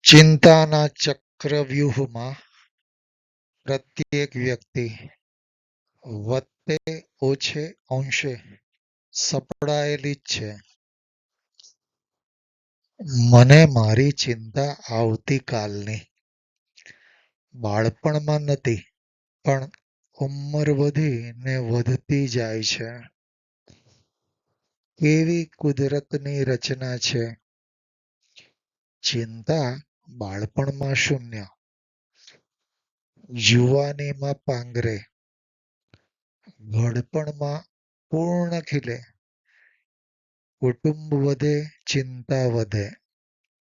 ચિંતાના ચક્રવ્યૂહમાં પ્રત્યેક વ્યક્તિ વત્તે ઓછે અંશે સપડાયેલી જ છે. મને મારી ચિંતા આવતીકાલની, બાળપણમાં નહોતી, પણ ઉંમર વધી ને વધતી જાય છે. કેવી કુદરતની રચના છે! ચિંતા બાળપણમાં શૂન્ય, જુવાનીમાં પાંગરે, ઘડપણમાં પૂર્ણ ખીલે. કુટુંબ વધે, ચિંતા વધે,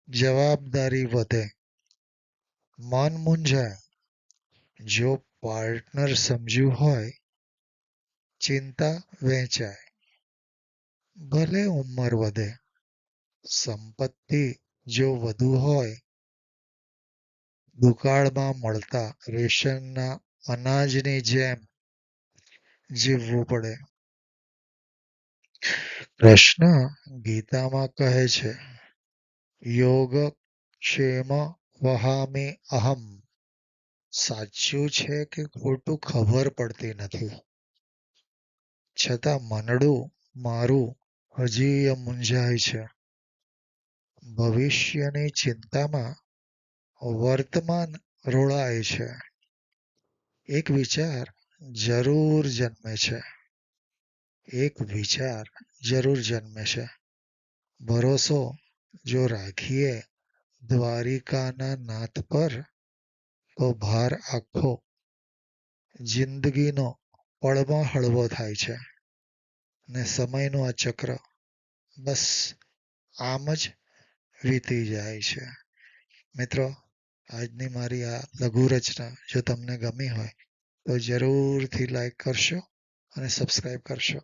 જવાબદારી વધે, મન મૂંઝાય. જો પાર્ટનર સમજ્યું હોય, ચિંતા વહેંચાય. ભલે ઉંમર વધે, સંપત્તિ જો વધુ હોય, દુકાળમાં મળતા રેશનના અનાજની જેમ જીવવું પડે. કૃષ્ણ ગીતામાં કહે છે, યોગક્ષેમ વહામિ અહમ. સાચું છે કે ખોટું ખબર પડતી નથી, છતાં મનડું મારું હજી મૂંઝાય છે. ભવિષ્યની ચિંતામાં વર્તમાન રોળાય છે. એક વિચાર જરૂર જન્મે છે. એક વિચાર જરૂર જન્મે છે. ભરોસો જો રાખીએ દ્વારિકાના નાથ પર, તો ભાર આખો જિંદગીનો પળમાં હળવો થાય છે. ને સમયનું આ ચક્ર બસ આમ જ વીતી જાય છે. મિત્રો, આજની મારી આ લઘુ રચના જો તમને ગમી હોય તો જરૂરથી લાઈક કરશો અને સબસ્ક્રાઈબ કરશો.